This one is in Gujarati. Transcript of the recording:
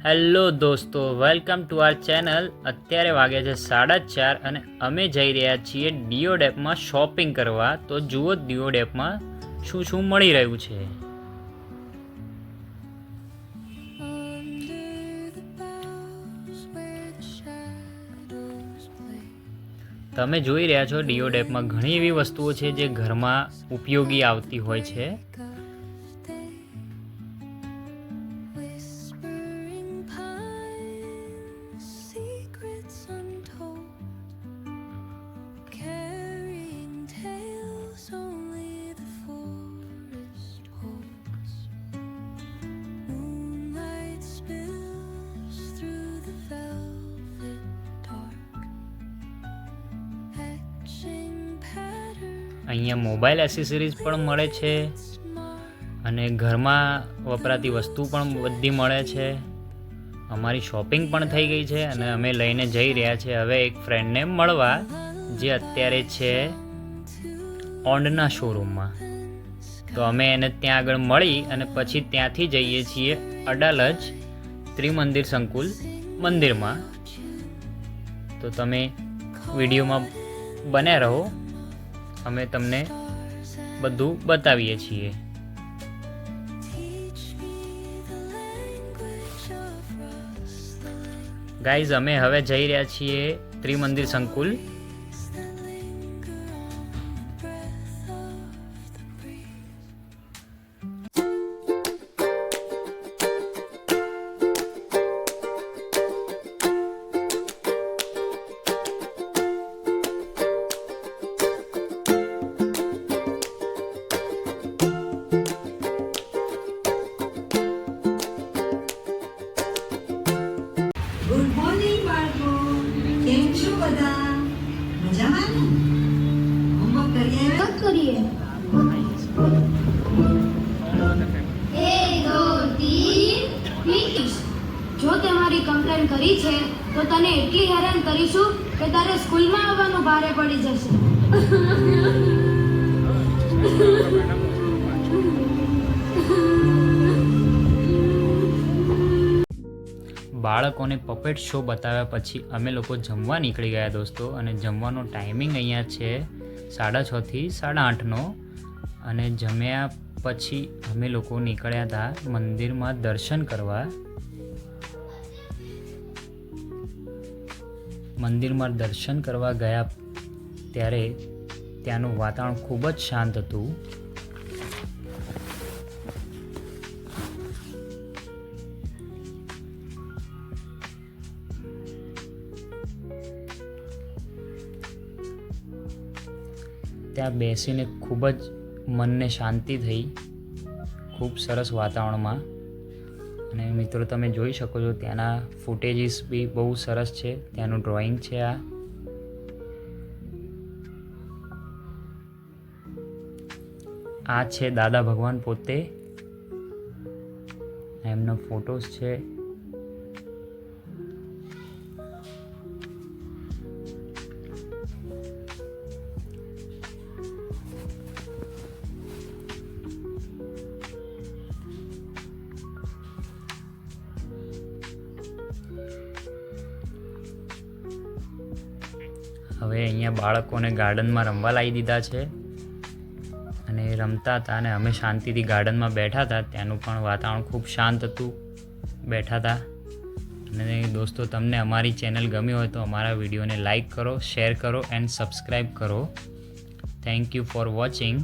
હેલો દોસ્તો, વેલકમ ટુ આર ચેનલ. અત્યારે વાગે છે 4:30 અને અમે જઈ રહ્યા છીએ ડીઓ ડેપમાં શોપિંગ કરવા. તો જુઓ ડીઓ ડેપમાં શું શું મળી રહ્યું છે. તમે જોઈ રહ્યા છો ડીઓ ડેપમાં ઘણી એવી વસ્તુઓ છે જે ઘરમાં ઉપયોગી આવતી હોય છે. અહીંયા મોબાઈલ એસેસરીઝ પણ મળે છે અને ઘરમાં વપરાતી વસ્તુ પણ બધી મળે છે. અમારી શોપિંગ પણ થઈ ગઈ છે અને અમે લઈને જઈ રહ્યા છીએ હવે એક ફ્રેન્ડને મળવા જે અત્યારે છે ઓન્ડના શોરૂમમાં. તો અમે એને ત્યાં આગળ મળી અને પછી ત્યાંથી જઈએ છીએ અડાલજ ત્રિમંદિર સંકુલ મંદિરમાં. તો તમે વિડીયોમાં બન્યા રહો, અમે તમને બધું બતાવીએ છીએ. ગાઈઝ, અમે હવે જઈ રહ્યા છીએ ત્રિમંદિર સંકુલ. ગુડ મોર્નિંગ બાળકો, કેમ છો બધા? મજામાં ને? હોમવર્ક કરીએ? કરીએ 1 2 3 ફિનિશ. જો તે મારી કમ્પ્લેન કરી છે તો તને એટલી હેરાન કરીશું કે તારે સ્કૂલમાં આવવાનું ભારે પડી જશે. બાળકોને પપેટ શો બતાવ્યા પછી અમે લોકો જમવા નીકળી ગયા દોસ્તો. અને જમવાનો ટાઈમિંગ અહીંયા છે 6:30 થી 8:30નો. અને જમ્યા પછી અમે લોકો નીકળ્યા હતા મંદિરમાં દર્શન કરવા. મંદિરમાં દર્શન કરવા ગયા ત્યારે ત્યાંનું વાતાવરણ ખૂબ જ શાંત હતું. ત્યાં બેસીને ખૂબ જ મનને શાંતિ થઈ, ખૂબ સરસ વાતાવરણમાં. અને મિત્રો, તમે જોઈ શકો છો ત્યાંના ફૂટેજીસ બી બહુ સરસ છે. ત્યાંનું ડ્રોઈંગ છે. આ છે દાદા ભગવાન પોતે, એમના ફોટોસ છે. હવે અહીંયા બાળકોને ગાર્ડનમાં રમવા લાવી દીધા છે અને રમતા હતા અને અમે શાંતિથી ગાર્ડનમાં બેઠા હતા. ત્યાંનું પણ વાતાવરણ ખૂબ શાંત હતું. બેઠા હતા. અને દોસ્તો, તમને અમારી ચેનલ ગમી હોય તો અમારા વિડીયોને લાઈક કરો, શેર કરો એન્ડ સબસ્ક્રાઈબ કરો. Thank you for watching.